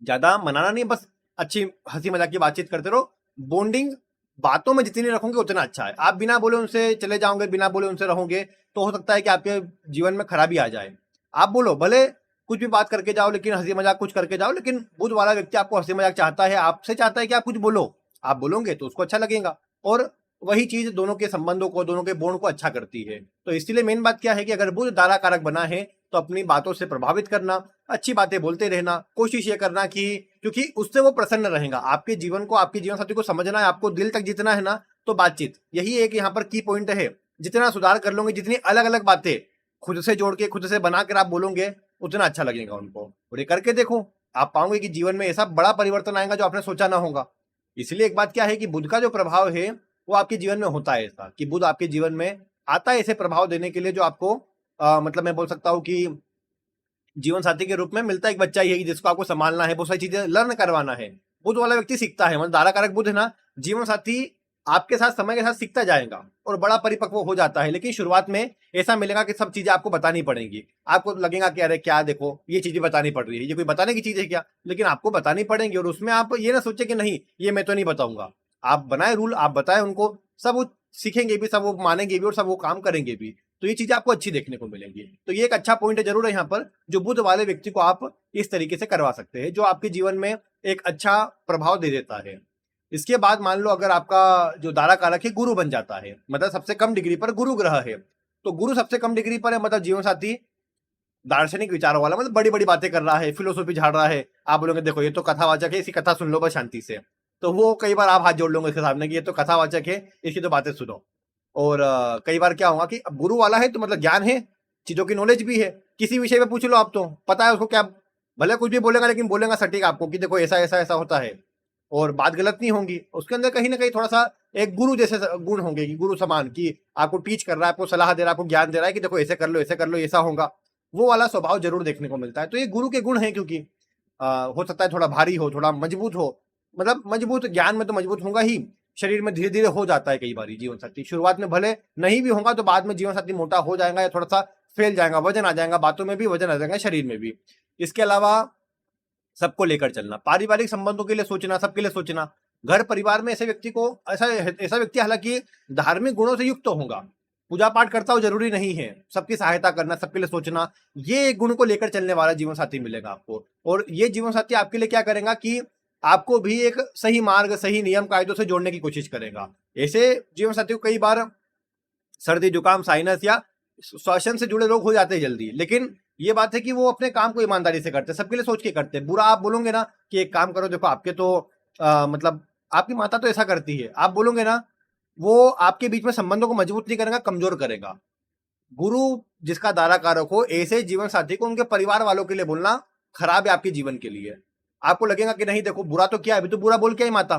ज्यादा मनाना नहीं, बस अच्छी हंसी मजाक की बातचीत करते रहो। बॉन्डिंग बातों में जितनी रखोगे उतना अच्छा है। आप बिना बोले उनसे चले जाओगे, बिना बोले उनसे रहोगे, तो हो सकता है कि आपके जीवन में खराबी आ जाए। आप बोलो, भले कुछ भी बात करके जाओ, लेकिन हंसी मजाक कुछ करके जाओ, लेकिन बुद्ध वाला व्यक्ति आपको हंसी मजाक चाहता है, आपसे चाहता है कि आप कुछ बोलो। आप बोलोगे तो उसको अच्छा लगेगा, और वही चीज दोनों के संबंधों को, दोनों के बॉन्ड को अच्छा करती है। तो इसलिए मेन बात क्या है कि अगर बुध दारा कारक बना है तो अपनी बातों से प्रभावित करना, अच्छी बातें बोलते रहना, कोशिश ये करना कि, क्योंकि उससे वो प्रसन्न रहेगा। आपके जीवन को, आपके जीवन साथी को समझना है, आपको दिल तक जीतना है ना, तो बातचीत यही एक यहाँ पर की पॉइंट है। जितना सुधार कर लोगे, जितनी अलग अलग बातें खुद से जोड़ के, खुद से बनाकर आप बोलोगे, उतना अच्छा लगेगा उनको। और ये करके देखो, आप पाओगे कि जीवन में ऐसा बड़ा परिवर्तन आएगा जो आपने सोचा ना होगा। इसलिए एक बात क्या है कि बुध का जो प्रभाव है वो आपके जीवन में होता है, ऐसा कि बुध आपके जीवन में आता है ऐसे प्रभाव देने के लिए जो आपको मतलब मैं बोल सकता हूँ कि जीवन साथी के रूप में मिलता एक बच्चा ही है जिसको आपको संभालना है, बहुत सारी चीजें लर्न करवाना है। बुध वाला व्यक्ति सीखता है, मतलब दारा कारक बुध है ना, जीवन साथी आपके साथ समय के साथ सीखता जाएगा और बड़ा परिपक्व हो जाता है। लेकिन शुरुआत में ऐसा मिलेगा कि सब चीजें आपको बतानी पड़ेंगी। आपको लगेगा कि अरे क्या देखो ये चीजें बतानी पड़ रही है, ये कोई बताने की चीज है क्या, लेकिन आपको बतानी पड़ेंगी। और उसमें आप ये ना सोचे कि नहीं ये मैं तो नहीं बताऊंगा। आप बनाए रूल, आप बताए उनको, सब वो सीखेंगे भी, सब वो मानेंगे भी, और सब वो काम करेंगे भी। तो ये चीजें आपको अच्छी देखने को मिलेंगी। तो ये एक अच्छा पॉइंट है जरूर है यहाँ पर, जो बुध वाले व्यक्ति को आप इस तरीके से करवा सकते हैं, जो आपके जीवन में एक अच्छा प्रभाव दे देता है। इसके बाद मान लो अगर आपका जो दारा कारक है गुरु बन जाता है, मतलब सबसे कम डिग्री पर गुरु ग्रह है, तो गुरु सबसे कम डिग्री पर है, मतलब जीवन साथी दार्शनिक विचारों वाला, मतलब बड़ी बड़ी बातें कर रहा है, फिलोसॉफी झाड़ रहा है। आप बोलोगे देखो ये तो कथावाचक है, इसकी कथा सुन लो बस शांति से, तो वो कई बार आप हाथ जोड़ लोगे इसके सामने कि ये तो कथावाचक है, इसकी तो बातें सुनो। और कई बार क्या होगा कि अब गुरु वाला है तो मतलब ज्ञान है, चीजों की नॉलेज भी है, किसी विषय में पूछ लो आप तो पता है उसको क्या, भले कुछ भी बोलेगा लेकिन बोलेगा सटीक आपको कि देखो ऐसा ऐसा ऐसा होता है, और बात गलत नहीं होंगी। उसके अंदर कहीं ना कहीं थोड़ा सा एक गुरु जैसे गुण होंगे, कि गुरु समान, कि आपको टीच कर रहा है, आपको सलाह दे रहा है, आपको ज्ञान दे रहा है कि देखो ऐसे कर लो, ऐसे कर लो, ऐसा होगा। वो वाला स्वभाव जरूर देखने को मिलता है। तो ये गुरु के गुण है, क्योंकि हो सकता है थोड़ा भारी हो, थोड़ा मजबूत हो, मतलब मजबूत ज्ञान में तो मजबूत होगा ही, शरीर में धीरे धीरे हो जाता है कई बार जीवन साथी। शुरुआत में भले नहीं भी होगा तो बाद में जीवन साथी मोटा हो जाएगा, या थोड़ा सा फैल जाएगा, वजन आ जाएगा, बातों में भी वजन आ जाएगा, शरीर में भी। इसके अलावा सबको लेकर चलना, पारिवारिक संबंधों के लिए सोचना, सबके लिए सोचना। घर परिवार में ऐसे व्यक्ति को, ऐसा ऐसा व्यक्ति हालांकि धार्मिक गुणों से युक्त होगा, पूजा पाठ करता हो जरूरी नहीं है, सबकी सहायता करना, सबके लिए सोचना, ये गुण को लेकर चलने वाला जीवन साथी मिलेगा आपको। और ये जीवन साथी आपके लिए क्या करेगा कि आपको भी एक सही मार्ग, सही नियम कायदों से जोड़ने की कोशिश करेगा। ऐसे जीवन साथी को कई बार सर्दी जुकाम साइनस या श्वसन से जुड़े रोग हो जाते हैं जल्दी, लेकिन ये बात है कि वो अपने काम को ईमानदारी से करते हैं, सबके लिए सोच के करते हैं। बुरा आप बोलोगे ना कि एक काम करो, देखो आपके तो मतलब आपकी माता तो ऐसा करती है, आप बोलोगे ना, वो आपके बीच में संबंधों को मजबूत नहीं करेगा, कमजोर करेगा। गुरु जिसका दारा कारक हो, ऐसे जीवन साथी को उनके परिवार वालों के लिए बोलना खराब है आपके जीवन के लिए। आपको लगेगा कि नहीं देखो बुरा तो क्या है, अभी तो बुरा बोल के ही माता,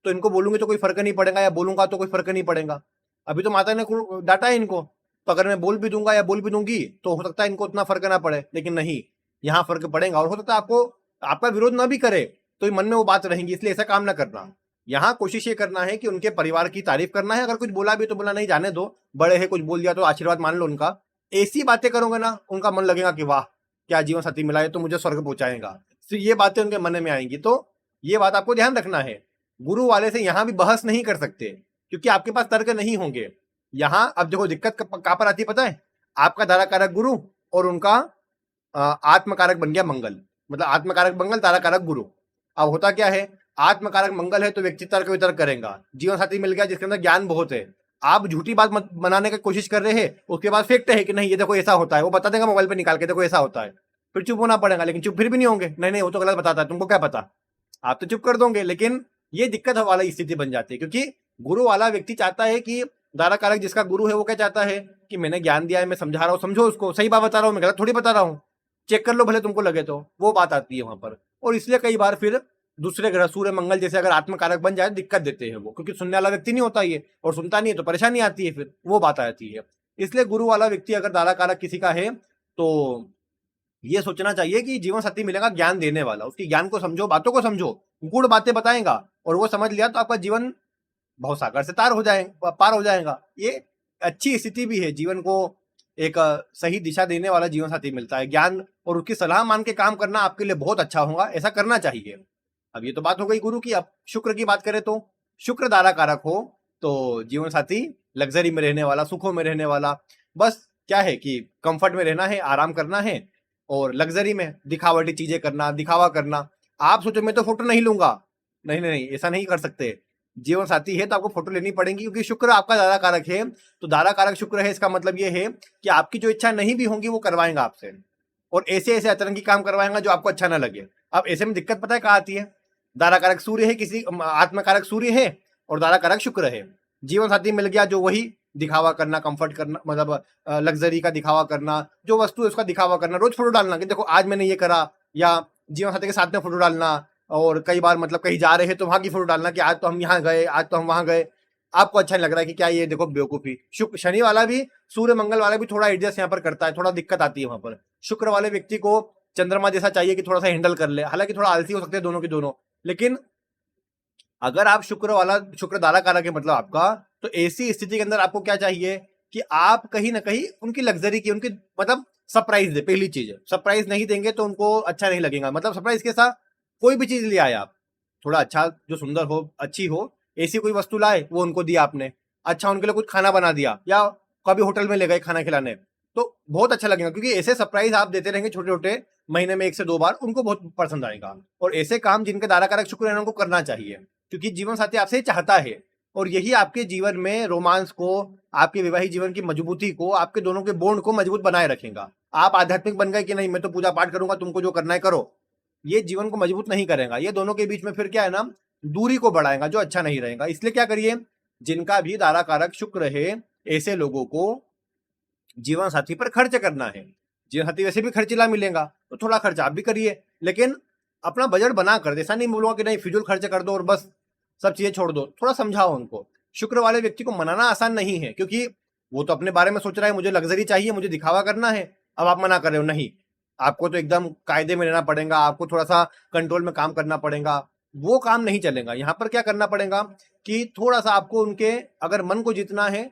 तो इनको बोलूंगी तो कोई फर्क नहीं पड़ेगा, या बोलूंगा तो कोई फर्क नहीं पड़ेगा, अभी तो माता ने डांटा है इनको, तो अगर मैं बोल भी दूंगा या बोल भी दूंगी तो हो सकता है इनको उतना फर्क ना पड़े। लेकिन नहीं, यहाँ फर्क पड़ेगा, और हो सकता है आपको आपका विरोध ना भी करे तो मन में वो बात रहेगी, इसलिए ऐसा काम ना करना। यहाँ कोशिश ये करना है कि उनके परिवार की तारीफ करना है, अगर कुछ बोला भी तो बोला नहीं, जाने दो, बड़े है, कुछ बोल दिया तो आशीर्वाद मान लो उनका। ऐसी बातें करोगे ना, उनका मन लगेगा कि वाह क्या जीवन साथी मिला है, तो मुझे स्वर्ग पहुंचाएगा। तो ये बातें उनके मन में आएंगी। तो ये बात आपको ध्यान रखना है, गुरु वाले से यहाँ भी बहस नहीं कर सकते, क्योंकि आपके पास तर्क नहीं होंगे। यहाँ अब देखो दिक्कत कहाँ पर आती है पता है, आपका धारा कारक गुरु और उनका आत्मकारक बन गया मंगल, मतलब आत्मकारक मंगल, तारा कारक गुरु। अब होता क्या है, आत्मकारक मंगल है तो व्यक्ति तर्क वितर्क करेगा, जीवन साथी मिल गया जिसके अंदर ज्ञान बहुत है, आप झूठी बात मत बनाने की कोशिश कर रहे हैं, उसके बाद फेंकते हैं कि नहीं ये देखो ऐसा होता है, वो बता देगा मोबाइल पे निकाल के देखो ऐसा होता है, फिर चुप होना पड़ेगा। लेकिन चुप फिर भी नहीं होंगे, नहीं नहीं वो तो गलत बताता है, तुमको क्या पता, आप तो चुप कर दोगे। लेकिन ये दिक्कत वाला स्थिति बन जाती है, क्योंकि गुरु वाला व्यक्ति चाहता है कि दारा कारक जिसका गुरु है वो क्या चाहता है कि मैंने ज्ञान दिया है, मैं समझा रहा हूँ, समझो उसको, सही बात बता रहा हूँ, मैं गलत थोड़ी बता रहा हूँ, चेक कर लो भले तुमको लगे तो, वो बात आती है वहां पर। और इसलिए कई बार फिर दूसरे ग्रह सूर्य मंगल जैसे अगर आत्मकारक बन जाए दिक्कत देते हैं वो, क्योंकि सुनने वाला व्यक्ति नहीं होता ये, और सुनता नहीं है तो परेशानी आती है, फिर वो बात आती है। इसलिए गुरु वाला व्यक्ति अगर दारा कारक किसी का है तो ये सोचना चाहिए कि जीवन साथी मिलेगा ज्ञान देने वाला, उसकी ज्ञान को समझो, बातों को समझो, गुड़ बातें बताएगा, और वो समझ लिया तो आपका जीवन भवसागर से पार हो जाएगा। ये अच्छी स्थिति भी है, जीवन को एक सही दिशा देने वाला जीवन साथी मिलता है। ज्ञान और उसकी सलाह मान के काम करना आपके लिए बहुत अच्छा होगा, ऐसा करना चाहिए। अब ये तो बात हो गई गुरु की। अब शुक्र की बात करें तो शुक्र दारा कारक हो तो जीवन साथी लग्जरी में रहने वाला, सुखों में रहने वाला। बस क्या है कि कंफर्ट में रहना है, आराम करना है और लग्जरी में दिखावटी चीजें करना, दिखावा करना। आप सोचो मैं तो फोटो नहीं लूंगा, नहीं नहीं नहीं, ऐसा नहीं कर सकते। जीवन साथी है तो आपको फोटो लेनी पड़ेगी, क्योंकि शुक्र आपका दारा कारक है। तो दारा कारक शुक्र है, इसका मतलब ये है कि आपकी जो इच्छा नहीं भी होंगी वो करवाएंगा आपसे, और ऐसे ऐसे अतरंगी काम करवाएंगा जो आपको अच्छा ना लगे। अब ऐसे में दिक्कत पता है कहाँ आती है? दारा कारक सूर्य है, किसी आत्मा कारक सूर्य है और दारा कारक शुक्र है। जीवन साथी मिल गया जो वही दिखावा करना, कंफर्ट करना, मतलब लग्जरी का दिखावा करना, जो वस्तु है उसका दिखावा करना, रोज फोटो डालना कि देखो आज मैंने ये करा, या जीवन साथी के साथ में फोटो डालना। और कई बार मतलब कहीं जा रहे हैं तो वहां की फोटो डालना कि आज तो हम यहाँ गए, आज तो हम वहां गए। आपको अच्छा नहीं लग रहा है कि क्या ये देखो बेवकूफी। शुक्र शनि वाला भी, सूर्य मंगल वाला भी थोड़ा एडजस्ट यहाँ पर करता है, थोड़ा दिक्कत आती है वहां पर। शुक्र वाले व्यक्ति को चंद्रमा जैसा चाहिए कि थोड़ा सा हैंडल कर ले, हालांकि थोड़ा आलसी हो सकते हैं दोनों के दोनों। लेकिन अगर आप शुक्र वाला, शुक्र दारा कारक है मतलब आपका, तो ऐसी स्थिति के अंदर आपको क्या चाहिए कि आप कहीं ना कहीं उनकी लग्जरी की, उनकी मतलब सरप्राइज दे। पहली चीज, सरप्राइज नहीं देंगे तो उनको अच्छा नहीं लगेगा। मतलब सरप्राइज के साथ कोई भी चीज ले आए आप, थोड़ा अच्छा जो सुंदर हो, अच्छी हो, ऐसी कोई वस्तु लाए वो उनको दिया आपने, अच्छा उनके लिए कुछ खाना बना दिया, या कभी होटल में ले गए खाना खिलाने, तो बहुत अच्छा लगेगा। क्योंकि ऐसे सरप्राइज आप देते रहेंगे छोटे छोटे, महीने में 1 से 2 बार, उनको बहुत पसंद आएगा। और ऐसे काम जिनके दारा कारक शुक्र है उनको करना चाहिए, क्योंकि जीवन साथी आपसे चाहता है। और यही आपके जीवन में रोमांस को, आपके वैवाहिक जीवन की मजबूती को, आपके दोनों के बॉन्ड को मजबूत बनाए रखेगा। आप आध्यात्मिक बन गए कि नहीं मैं तो पूजा पाठ करूंगा, तुमको जो करना है करो, ये जीवन को मजबूत नहीं करेगा। ये दोनों के बीच में फिर क्या है ना, दूरी को बढ़ाएगा, जो अच्छा नहीं रहेगा। इसलिए क्या करिए, जिनका भी दारा कारक शुक्र है, ऐसे लोगों को जीवन साथी पर खर्च करना है। जीवन साथी वैसे भी खर्चीला मिलेगा तो थोड़ा खर्च आप भी करिए, लेकिन अपना बजट बना कर। ऐसा नहीं बोलूंगा कि नहीं फिजूल खर्च कर दो और बस सब चीजें छोड़ दो, थोड़ा समझाओ उनको। शुक्र वाले व्यक्ति को मनाना आसान नहीं है, क्योंकि वो तो अपने बारे में सोच रहा है, मुझे लग्जरी चाहिए, मुझे दिखावा करना है। अब आप मना कर रहे हो, नहीं आपको तो एकदम कायदे में रहना पड़ेगा, आपको थोड़ा सा कंट्रोल में काम करना पड़ेगा, वो काम नहीं चलेगा। यहाँ पर क्या करना पड़ेगा कि थोड़ा सा आपको उनके, अगर मन को जीतना है,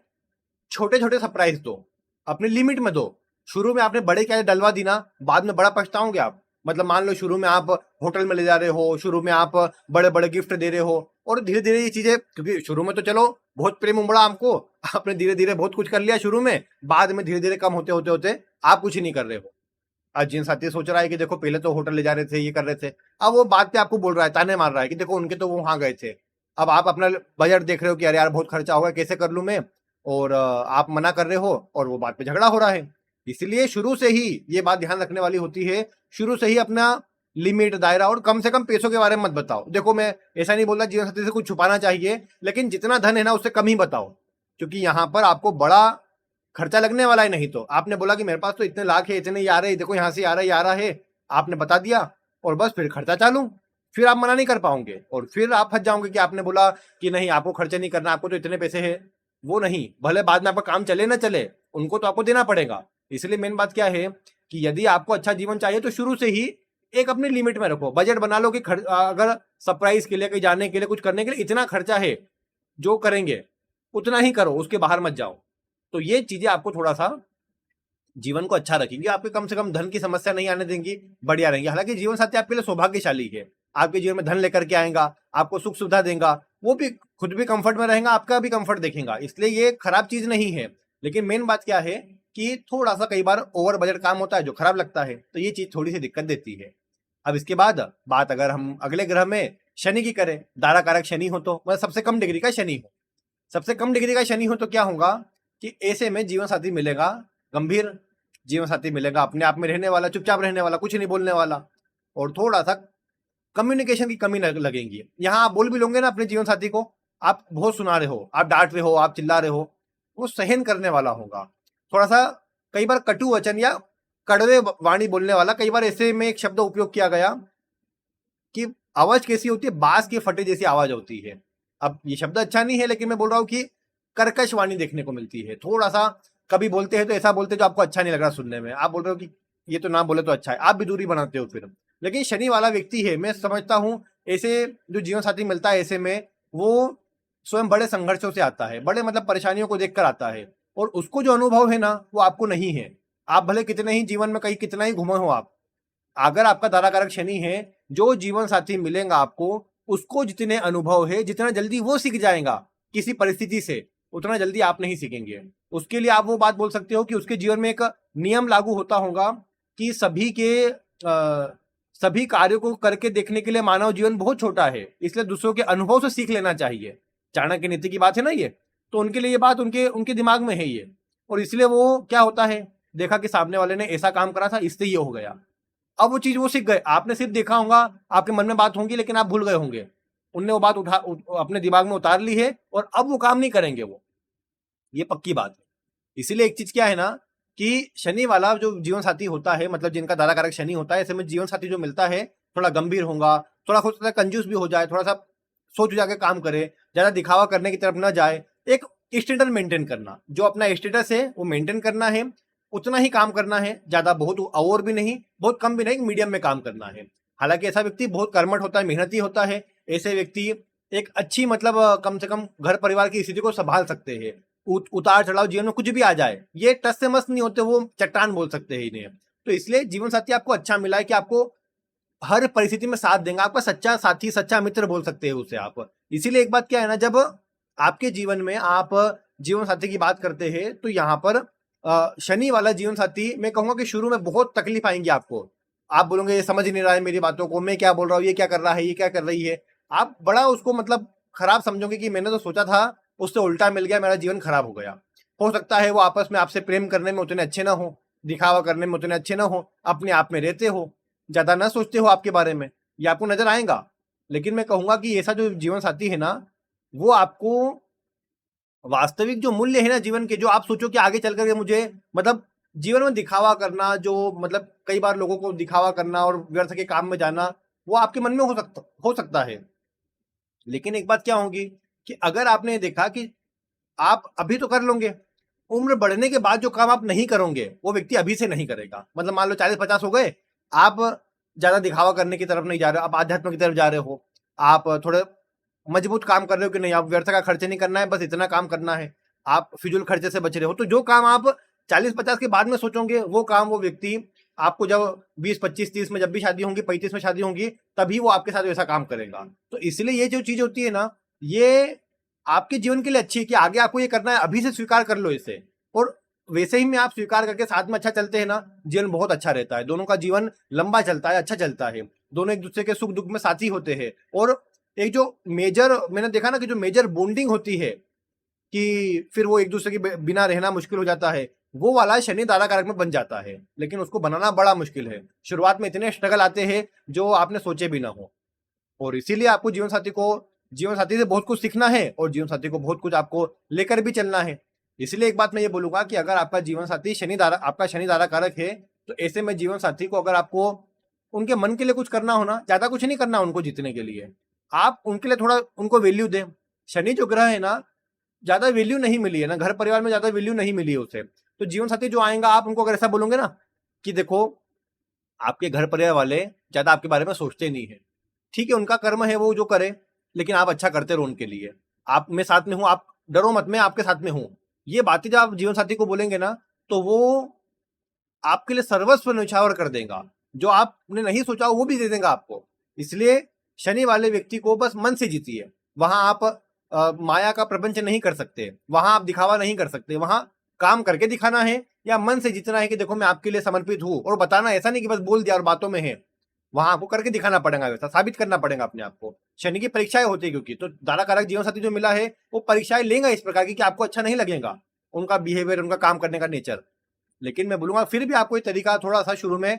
छोटे छोटे सरप्राइज दो, अपनी लिमिट में दो। शुरू में आपने बड़े क्या डलवा दी ना, बाद में बड़ा पछताओगे आप। मतलब मान लो शुरू में आप होटल में ले जा रहे हो, शुरू में आप बड़े बड़े गिफ्ट दे रहे हो, और धीरे धीरे ये चीजें, क्योंकि शुरू में तो चलो बहुत प्रेम उमड़ा आपको, आपने धीरे धीरे बहुत कुछ कर लिया शुरू में, बाद में धीरे धीरे कम होते होते होते आप कुछ ही नहीं कर रहे हो। आज जिन साथी सोच रहा है कि देखो पहले तो होटल ले जा रहे थे, ये कर रहे थे, अब वो बात पे आपको बोल रहा है, ताने मार रहा है कि देखो उनके तो वो वहां गए थे। अब आप अपना बजट देख रहे हो कि अरे यार बहुत खर्चा होगा, कैसे कर लूं मैं, और आप मना कर रहे हो और वो बात पे झगड़ा हो रहा है। इसलिए शुरू से ही ये बात ध्यान रखने वाली होती है, शुरू से ही अपना लिमिट, दायरा, और कम से कम पैसों के बारे में मत बताओ। देखो मैं ऐसा नहीं बोल रहा जीवन साथी से कुछ छुपाना चाहिए, लेकिन जितना धन है ना उससे कम ही बताओ, क्योंकि यहाँ पर आपको बड़ा खर्चा लगने वाला है। नहीं तो आपने बोला कि मेरे पास तो इतने लाख है, इतने ही आ रहे, देखो यहाँ से आ रहा है, आ रहा है, आपने बता दिया और बस फिर खर्चा चालू, फिर आप मना नहीं कर पाओगे और फिर आप फंस जाओगे कि आपने बोला कि नहीं आपको खर्चा नहीं करना, आपको तो इतने पैसे है। वो नहीं, भले बाद में आपका काम चले ना चले, उनको तो आपको देना पड़ेगा। इसलिए मेन बात क्या है कि यदि आपको अच्छा जीवन चाहिए तो शुरू से ही एक अपनी लिमिट में रखो, बजट बना लो कि अगर सरप्राइज के लिए, कहीं जाने के लिए, कुछ करने के लिए इतना खर्चा है, जो करेंगे उतना ही करो, उसके बाहर मत जाओ। तो ये चीजें आपको थोड़ा सा जीवन को अच्छा रखेंगे, आपके कम से कम धन की समस्या नहीं आने देंगी, बढ़िया रहेंगे। हालांकि जीवन साथी आपके लिए सौभाग्यशाली है, आपके जीवन में धन लेकर के आएगा, आपको सुख सुविधा देगा, वो भी खुद भी कंफर्ट में रहेगा, आपका भी कंफर्ट देखेगा, इसलिए ये खराब चीज नहीं है। लेकिन मेन बात क्या है कि थोड़ा सा कई बार ओवर बजट काम होता है जो खराब लगता है, तो ये चीज थोड़ी सी दिक्कत देती है। अब इसके बाद बात अगर हम अगले ग्रह में शनि की करें, दारा कारक शनि हो तो, मतलब सबसे कम डिग्री का शनि हो, सबसे कम डिग्री का शनि हो तो क्या होगा कि ऐसे में जीवन साथी मिलेगा गंभीर, जीवन साथी मिलेगा अपने आप में रहने वाला, चुपचाप रहने वाला, कुछ नहीं बोलने वाला, और थोड़ा सा कम्युनिकेशन की कमी लगेगी। यहाँ आप बोल भी लोगे ना अपने जीवन साथी को, आप बहुत सुना रहे हो, आप डांट रहे हो, आप चिल्ला रहे हो, वो सहन करने वाला होगा। थोड़ा सा कई बार कटु वचन या कड़वे वाणी बोलने वाला, कई बार ऐसे में एक शब्द उपयोग किया गया कि आवाज कैसी होती है, बांस के फटे जैसी आवाज होती है। अब ये शब्द अच्छा नहीं है, लेकिन मैं बोल रहा हूँ कि कर्कश वाणी देखने को मिलती है। थोड़ा सा कभी बोलते हैं तो ऐसा बोलते हैं जो आपको अच्छा नहीं लग रहा सुनने में, आप बोल रहे हो कि ये तो ना बोले तो अच्छा है, आप भी दूरी बनाते हो फिर। लेकिन शनि वाला व्यक्ति है, मैं समझता हूँ ऐसे जो जीवन साथी मिलता है ऐसे में, वो स्वयं बड़े संघर्षों से आता है, बड़े मतलब परेशानियों को देखकर आता है, और उसको जो अनुभव है ना वो आपको नहीं है। आप भले कितने ही जीवन में कहीं कितना ही घुमे हो आप, अगर आपका तारा कारक शनि है, जो जीवन साथी मिलेगा आपको, उसको जितने अनुभव है, जितना जल्दी वो सीख जाएगा किसी परिस्थिति से, उतना जल्दी आप नहीं सीखेंगे। उसके लिए आप वो बात बोल सकते हो कि उसके जीवन में एक नियम लागू होता होगा कि सभी कार्यों को करके देखने के लिए मानव जीवन बहुत छोटा है, इसलिए दूसरों के अनुभव से सीख लेना चाहिए। चाणक्य नीति की बात है ना ये, तो उनके लिए ये बात उनके उनके दिमाग में है ये, और इसलिए वो क्या होता है, देखा कि सामने वाले ने ऐसा काम करा था, इससे ये हो गया। अब वो चीज वो सीख गए, आपने सिर्फ देखा होगा, आपके मन में बात होंगी लेकिन आप भूल गए होंगे। उनने वो बात अपने दिमाग में उतार ली है और अब वो काम नहीं करेंगे वो, ये पक्की बात है। इसीलिए एक चीज क्या है ना कि शनि वाला जो जीवन साथी होता है, मतलब जिनका दारा कारक शनि होता है, ऐसे में जीवन साथी जो मिलता है थोड़ा गंभीर होगा, थोड़ा हो सकता है कंजूस भी हो जाए, थोड़ा सा सोच विचार के काम करे, ज्यादा दिखावा करने की तरफ ना जाए, एक स्टेटस मेंटेन करना, जो अपना स्टेटस है वो मेंटेन करना है, उतना ही काम करना है, ज्यादा बहुत ओवर भी नहीं, बहुत कम भी नहीं, मीडियम में काम करना है। हालांकि ऐसा व्यक्ति बहुत कर्मठ होता है, मेहनती होता है, ऐसे व्यक्ति एक अच्छी मतलब कम से कम घर परिवार की स्थिति को संभाल सकते हैं। उतार चढ़ाव जीवन में कुछ भी आ जाए, ये टस से मस नहीं होते, वो चट्टान बोल सकते हैं इन्हें। तो इसलिए जीवन साथी आपको अच्छा मिला है कि आपको हर परिस्थिति में साथ देंगे, आपका सच्चा साथी, सच्चा मित्र बोल सकते हैं उसे आप। इसीलिए एक बात क्या है ना, जब आपके जीवन में आप जीवन साथी की बात करते हैं तो यहाँ पर शनि वाला जीवन साथी, मैं कहूंगा कि शुरू में बहुत तकलीफ आएंगी आपको। आप बोलोगे ये समझ नहीं रहा है मेरी बातों को, मैं क्या बोल रहा हूँ, ये क्या कर रहा है, ये क्या कर रही है। आप बड़ा उसको मतलब खराब समझोगे कि मैंने तो सोचा था, उससे उल्टा मिल गया, मेरा जीवन खराब हो गया। हो सकता है वो आपस में आपसे प्रेम करने में उतने अच्छे ना हो, दिखावा करने में उतने अच्छे ना हो, अपने आप में रहते हो, ज्यादा ना सोचते हो आपके बारे में, ये आपको नजर आएगा। लेकिन मैं कहूंगा कि ऐसा जो जीवन साथी है ना, वो आपको वास्तविक जो मूल्य है ना जीवन के, जो आप सोचो कि आगे चल करके मुझे मतलब जीवन में दिखावा करना, जो मतलब कई बार लोगों को दिखावा करना और व्यर्थ के काम में जाना, वो आपके मन में हो सकता है। लेकिन एक बात क्या होगी कि अगर आपने देखा कि आप अभी तो कर लोगे, उम्र बढ़ने के बाद जो काम आप नहीं करोगे वो व्यक्ति अभी से नहीं करेगा। मतलब मान लो 40-50 हो गए, आप ज्यादा दिखावा करने की तरफ नहीं जा रहे हो, आप आध्यात्म की तरफ जा रहे हो, आप थोड़े मजबूत काम कर रहे हो कि नहीं, आप व्यर्थ का खर्च नहीं करना है, बस इतना काम करना है, आप फिजूल खर्चे से बच रहे हो, तो जो काम आप 40-50 के बाद में सोचोगे, वो काम वो व्यक्ति आपको जब 20-25-30 में जब भी शादी होगी, 35 में शादी होगी, तभी वो आपके साथ वैसा काम करेगा। तो इसलिए ये जो चीज होती है ना, ये आपके जीवन के लिए अच्छी है कि आगे आपको ये करना है, अभी से स्वीकार कर लो इसे। और वैसे ही में आप स्वीकार करके साथ में अच्छा चलते हैं ना, जीवन बहुत अच्छा रहता है, दोनों का जीवन लंबा चलता है, अच्छा चलता है, दोनों एक दूसरे के सुख दुख में साथी होते हैं। और एक जो मेजर मैंने देखा ना कि जो मेजर बॉन्डिंग होती है कि फिर वो एक दूसरे के बिना रहना मुश्किल हो जाता है, वो वाला शनि तारा कारक में बन जाता है। लेकिन उसको बनाना बड़ा मुश्किल है, शुरुआत में इतने स्ट्रगल आते हैं जो आपने सोचे भी ना हो। और इसीलिए आपको जीवन साथी से बहुत कुछ सीखना है और जीवन साथी को बहुत कुछ आपको लेकर भी चलना है। इसलिए एक बात मैं ये बोलूंगा कि अगर आपका जीवन साथी आपका शनि तारा कारक है, तो ऐसे में जीवन साथी को अगर आपको उनके मन के लिए कुछ करना हो ना, ज्यादा कुछ नहीं करना उनको जीतने के लिए, आप उनके लिए थोड़ा उनको वैल्यू दें। शनि जो ग्रह है ना, ज्यादा वैल्यू नहीं मिली है ना, घर परिवार में ज्यादा वैल्यू नहीं मिली है उसे, तो जीवन साथी जो आएगा, आप उनको अगर ऐसा बोलोगे ना कि देखो आपके घर परिवार वाले ज्यादा आपके बारे में सोचते नहीं है, ठीक है, उनका कर्म है वो जो करे, लेकिन आप अच्छा करते रहो उनके लिए, आप मैं साथ में हूं, आप डरो मत, मैं आपके साथ में हूं। ये बातें जब आप जीवन साथी को बोलेंगे ना, तो वो आपके लिए सर्वस्व न्यौछावर कर देगा, जो आपने नहीं सोचा वो भी दे देगा आपको। इसलिए शनि वाले व्यक्ति को बस मन से जीतिए, वहां आप माया का प्रपंच नहीं कर सकते, वहां आप दिखावा नहीं कर सकते, वहां काम करके दिखाना है या मन से जीतना है कि देखो मैं आपके लिए समर्पित हूं, और बताना ऐसा नहीं कि बस बोल दिया और बातों में है, वहां आपको करके दिखाना पड़ेगा, वैसा साबित करना पड़ेगा अपने आप को। शनि की परीक्षाएं होती है, क्योंकि तो दारा कारक जीवन साथी जो मिला है वो परीक्षाएं लेगा इस प्रकार की कि आपको अच्छा नहीं लगेगा उनका बिहेवियर, उनका काम करने का नेचर। लेकिन मैं बोलूंगा फिर भी आपको ये तरीका थोड़ा सा शुरू में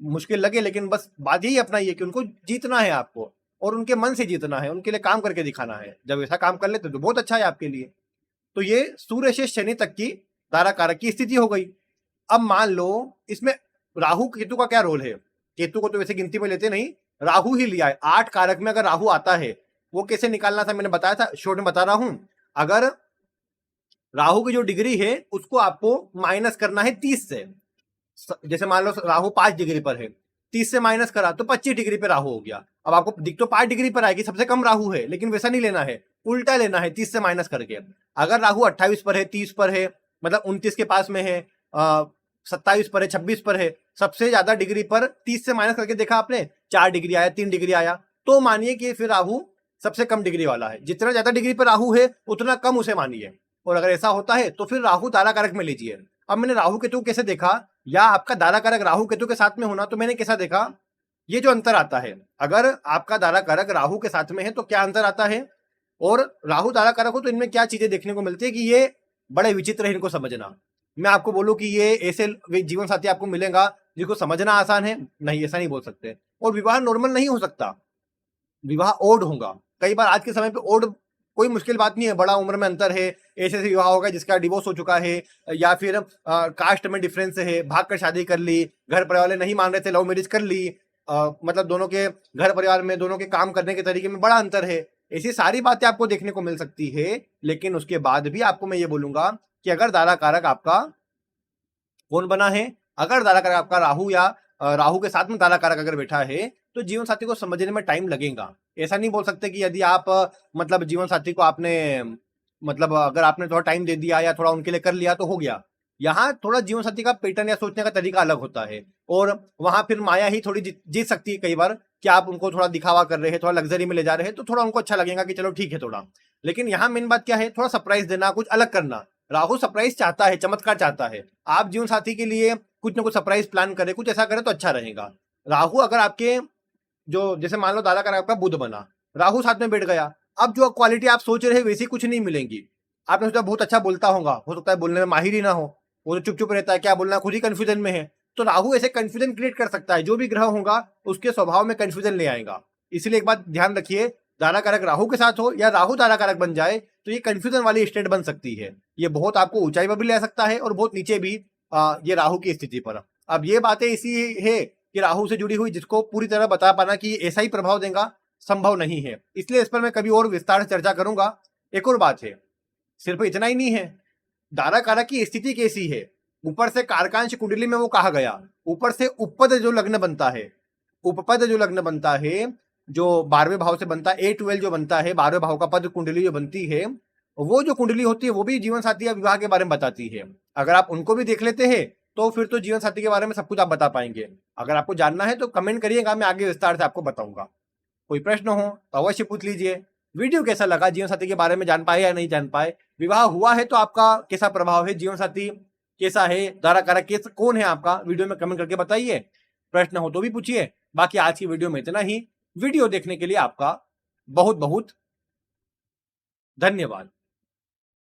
मुश्किल लगे, लेकिन बस बात यही अपनाइए कि उनको जीतना है आपको, और उनके मन से जीतना है, उनके लिए काम करके दिखाना है। जब ऐसा काम कर लेते तो बहुत अच्छा है आपके लिए। तो ये सूर्य से शनि तक की तारा कारक की स्थिति हो गई। अब मान लो इसमें राहु केतु का क्या रोल है, केतु को तो वैसे गिनती में लेते नहीं, राहु ही लिया है। 8 कारक में अगर राहु आता है, वो कैसे निकालना था मैंने बताया था, शॉर्ट में बता रहा हूं। अगर राहु की जो डिग्री है उसको आपको माइनस करना है 30 से, जैसे मान लो राहु 5 डिग्री पर है, 30 से माइनस करा तो 25 डिग्री पे राहु हो गया। अब आपको दिख तो 5 डिग्री पर आएगी, सबसे कम राहु है, लेकिन वैसा नहीं लेना है, उल्टा लेना है 30 से माइनस करके। अगर राहु 28 पर है, 30 पर है, मतलब 29 के पास में है, 27 पर है, 26 पर है, सबसे ज्यादा डिग्री पर 30 से माइनस करके देखा आपने, 4 डिग्री आया, 3 डिग्री आया, तो मानिए कि फिर राहु सबसे कम डिग्री वाला है। जितना ज्यादा डिग्री पर राहु है उतना कम उसे मानिए। और अगर ऐसा होता है तो फिर राहु तारा कारक में लीजिए। अब मैंने राहु केतु कैसे देखा, या आपका दारा कारक राहु केतु के साथ में होना, तो मैंने कैसा देखा, ये जो अंतर आता है, अगर आपका दारा कारक राहु के साथ में है तो क्या अंतर आता है, और राहु तारा कारक हो तो इनमें क्या चीजें देखने को मिलती है कि ये बड़े विचित्र है, इनको समझना। मैं आपको बोलूं कि ये ऐसे जीवन साथी आपको मिलेगा जिसको समझना आसान है, नहीं, ऐसा नहीं बोल सकते। और विवाह नॉर्मल नहीं हो सकता, विवाह ओड होगा। कई बार आज के समय पे ओड कोई मुश्किल बात नहीं है, बड़ा उम्र में अंतर है, ऐसे से विवाह होगा जिसका डिवोर्स हो चुका है, या फिर कास्ट में डिफरेंस है, भाग कर शादी कर ली, घर परिवार वाले नहीं मान रहे थे, लव मैरिज कर ली, मतलब दोनों के घर परिवार में, दोनों के काम करने के तरीके में बड़ा अंतर है। ऐसी सारी बातें आपको देखने को मिल सकती है। लेकिन उसके बाद भी आपको मैं ये बोलूंगा कि अगर दारा कारक आपका कौन बना है, अगर दारा कारक आपका राहु या राहु के साथ में दारा कारक अगर बैठा है, तो जीवन साथी को समझने में टाइम लगेगा। ऐसा नहीं बोल सकते कि यदि आप मतलब जीवन साथी को आपने मतलब अगर आपने थोड़ा टाइम दे दिया या थोड़ा उनके लिए कर लिया तो हो गया। यहाँ थोड़ा जीवन साथी का पैटर्न या सोचने का तरीका अलग होता है, और वहां फिर माया ही थोड़ी जीत सकती है कई बार, कि आप उनको थोड़ा दिखावा कर रहे हैं, थोड़ा लग्जरी में ले जा रहे हैं, तो थोड़ा उनको अच्छा लगेगा कि चलो ठीक है थोड़ा। लेकिन यहाँ मेन बात क्या है, थोड़ा सरप्राइज देना, कुछ अलग करना। राहु सरप्राइज चाहता है, चमत्कार चाहता है। आप जीवन साथी के लिए कुछ ना कुछ सरप्राइज प्लान करें, कुछ ऐसा करें तो अच्छा रहेगा। राहु अगर आपके जो जैसे मान लो दादा का आपका बुध बना, राहु साथ में बैठ गया, अब जो क्वालिटी आप सोच रहे हैं वैसी कुछ नहीं मिलेंगी। आपने सोचा बहुत अच्छा बोलता होगा, हो सकता है बोलने में माहिर ही ना हो, वो तो चुप चुप रहता है, क्या बोलना खुद ही कंफ्यूजन में है। तो राहु ऐसे कंफ्यूजन क्रिएट कर सकता है, जो भी ग्रह होगा उसके स्वभाव में कंफ्यूजन ले आएगा। इसलिए एक बात ध्यान रखिए, दारा कारक राहु के साथ हो या राहु दारा कारक बन जाए तो ये कंफ्यूजन वाली स्टेट बन सकती है। ये बहुत आपको ऊंचाई पर भी ले सकता है और बहुत नीचे भी, ये राहु की स्थिति पर। अब ये बातें इसी है कि राहु से जुड़ी हुई जिसको पूरी तरह बता पाना कि ऐसा ही प्रभाव देगा संभव नहीं है, इसलिए इस पर मैं कभी और विस्तार से चर्चा करूंगा। एक और बात है, सिर्फ इतना ही नहीं है, दारा कारक की स्थिति कैसी है, ऊपर से कारकांश कुंडली में वो कहा गया, ऊपर से उपपद जो लग्न बनता है, उपपद जो लग्न बनता है, जो 12वें भाव से बनता है, A12 जो बनता है, 12वें भाव का पद कुंडली जो बनती है, वो जो कुंडली होती है वो भी जीवन साथी या विवाह के बारे में बताती है। अगर आप उनको भी देख लेते हैं तो फिर तो जीवन साथी के बारे में सब कुछ आप बता पाएंगे। अगर आपको जानना है तो कमेंट करिएगा, मैं आगे विस्तार से आपको बताऊंगा। कोई प्रश्न हो तो अवश्य पूछ लीजिए। वीडियो कैसा लगा, जीवन साथी के बारे में जान पाए या नहीं जान पाए, विवाह हुआ है तो आपका कैसा प्रभाव है, जीवन साथी कैसा है, दारा कारक कैसा कौन है आपका, वीडियो में कमेंट करके बताइए। प्रश्न हो तो भी पूछिए। बाकी आज की वीडियो में इतना ही। वीडियो देखने के लिए आपका बहुत बहुत धन्यवाद।